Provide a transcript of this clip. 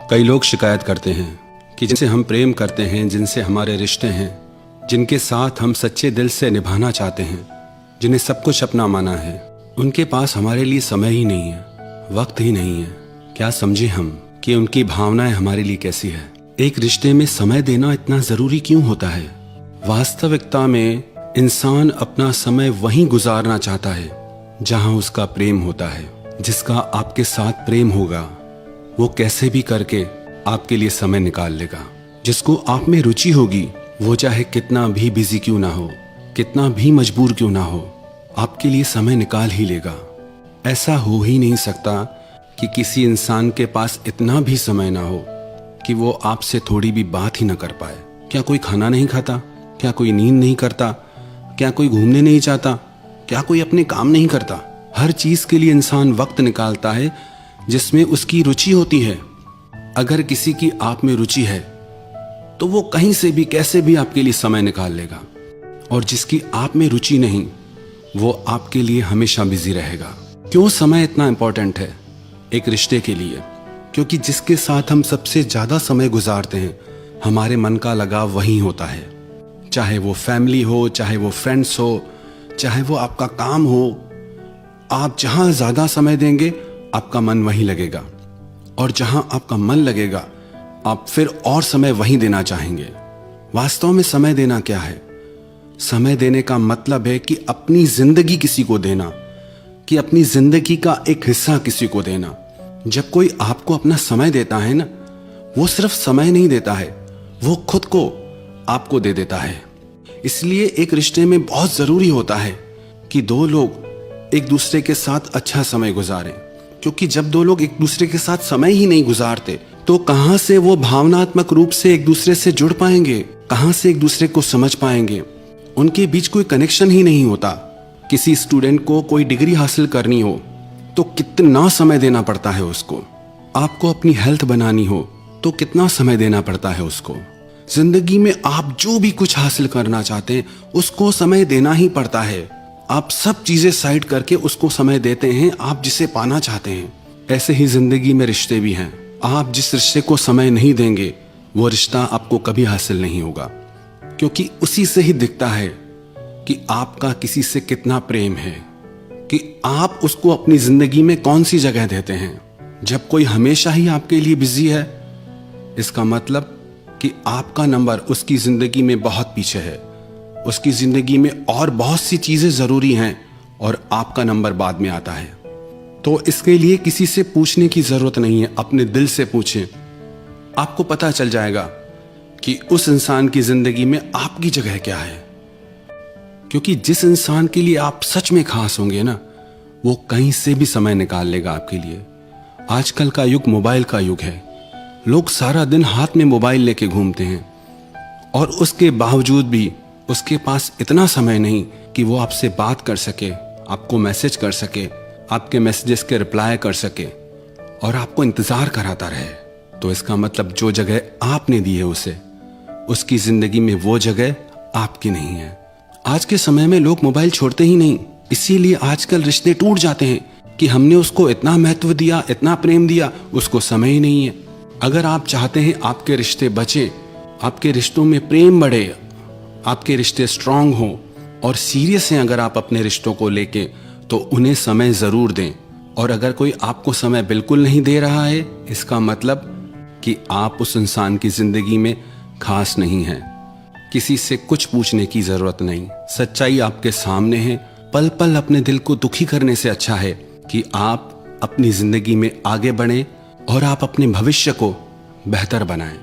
कई लोग शिकायत करते हैं कि जिनसे हम प्रेम करते हैं, जिनसे हमारे रिश्ते हैं, जिनके साथ हम सच्चे दिल से निभाना चाहते हैं, जिन्हें सब कुछ अपना माना है, उनके पास हमारे लिए समय ही नहीं है, वक्त ही नहीं है। क्या समझे हम कि उनकी भावनाएं हमारे लिए कैसी है। एक रिश्ते में समय देना इतना जरूरी क्यों होता है। वास्तविकता में इंसान अपना समय वहीं गुजारना चाहता है जहां उसका प्रेम होता है। जिसका आपके साथ प्रेम होगा वो कैसे भी करके आपके लिए समय निकाल लेगा। जिसको आप में रुचि होगी वो चाहे कितना भी बिजी क्यों ना हो, कितना भी मजबूर क्यों ना हो, आपके लिए समय निकाल ही लेगा। ऐसा हो ही नहीं सकता कि किसी इंसान के पास इतना भी समय ना हो कि वो आपसे थोड़ी भी बात ही ना कर पाए। क्या कोई खाना नहीं खाता? क्या कोई नींद नहीं करता? क्या कोई घूमने नहीं चाहता? क्या कोई अपने काम नहीं करता? हर चीज के लिए इंसान वक्त निकालता है जिसमें उसकी रुचि होती है। अगर किसी की आप में रुचि है तो वो कहीं से भी कैसे भी आपके लिए समय निकाल लेगा, और जिसकी आप में रुचि नहीं वो आपके लिए हमेशा बिजी रहेगा। क्यों समय इतना इंपॉर्टेंट है एक रिश्ते के लिए? क्योंकि जिसके साथ हम सबसे ज्यादा समय गुजारते हैं हमारे मन का लगाव वहीं होता है। चाहे वो फैमिली हो, चाहे वो फ्रेंड्स हो, चाहे वो आपका काम हो, आप जहां ज्यादा समय देंगे आपका मन वहीं लगेगा, और जहां आपका मन लगेगा आप फिर और समय वहीं देना चाहेंगे। वास्तव में समय देना क्या है? समय देने का मतलब है कि अपनी जिंदगी किसी को देना, कि अपनी जिंदगी का एक हिस्सा किसी को देना। जब कोई आपको अपना समय देता है ना, वो सिर्फ समय नहीं देता है, वो खुद को आपको दे देता है। इसलिए एक रिश्ते में बहुत जरूरी होता है कि दो लोग एक दूसरे के साथ अच्छा समय गुजारें, क्योंकि जब दो लोग एक दूसरे के साथ समय ही नहीं गुजारते तो कहां से वो भावनात्मक रूप से एक दूसरे से जुड़ पाएंगे, कहां से एक दूसरे को समझ पाएंगे। उनके बीच कोई कनेक्शन ही नहीं होता। किसी स्टूडेंट को कोई डिग्री हासिल करनी हो तो कितना समय देना पड़ता है उसको। आपको अपनी हेल्थ बनानी हो तो कितना समय देना पड़ता है उसको। जिंदगी में आप जो भी कुछ हासिल करना चाहते हैं उसको समय देना ही पड़ता है। आप सब चीजें साइड करके उसको समय देते हैं आप जिसे पाना चाहते हैं। ऐसे ही जिंदगी में रिश्ते भी हैं। आप जिस रिश्ते को समय नहीं देंगे वो रिश्ता आपको कभी हासिल नहीं होगा, क्योंकि उसी से ही दिखता है कि आपका किसी से कितना प्रेम है, कि आप उसको अपनी जिंदगी में कौन सी जगह देते हैं। जब कोई हमेशा ही आपके लिए बिजी है इसका मतलब कि आपका नंबर उसकी जिंदगी में बहुत पीछे है। उसकी जिंदगी में और बहुत सी चीजें जरूरी हैं और आपका नंबर बाद में आता है। तो इसके लिए किसी से पूछने की जरूरत नहीं है, अपने दिल से पूछें। आपको पता चल जाएगा कि उस इंसान की जिंदगी में आपकी जगह क्या है। क्योंकि जिस इंसान के लिए आप सच में खास होंगे ना, वो कहीं से भी समय निकाल लेगा आपके लिए। आजकल का युग मोबाइल का युग है। लोग सारा दिन हाथ में मोबाइल लेके घूमते हैं और उसके बावजूद भी उसके पास इतना समय नहीं कि वो आपसे बात कर सके, आपको मैसेज कर सके, आपके मैसेजेस के रिप्लाई कर सके और आपको इंतजार कराता रहे। तो इसका मतलब जो जगह आपने दी है उसे, उसकी जिंदगी में वो जगह आपकी नहीं है। आज के समय में लोग मोबाइल छोड़ते ही नहीं, इसीलिए आजकल रिश्ते टूट जाते हैं कि हमने उसको इतना महत्व दिया, इतना प्रेम दिया, उसको समय ही नहीं है। अगर आप चाहते हैं आपके रिश्ते बचे, आपके रिश्तों में प्रेम बढ़े, आपके रिश्ते स्ट्रांग हो और सीरियस हैं अगर आप अपने रिश्तों को लेके, तो उन्हें समय जरूर दें। और अगर कोई आपको समय बिल्कुल नहीं दे रहा है इसका मतलब कि आप उस इंसान की जिंदगी में खास नहीं हैं। किसी से कुछ पूछने की जरूरत नहीं, सच्चाई आपके सामने है। पल पल अपने दिल को दुखी करने से अच्छा है कि आप अपनी जिंदगी में आगे बढ़ें और आप अपने भविष्य को बेहतर बनाएं।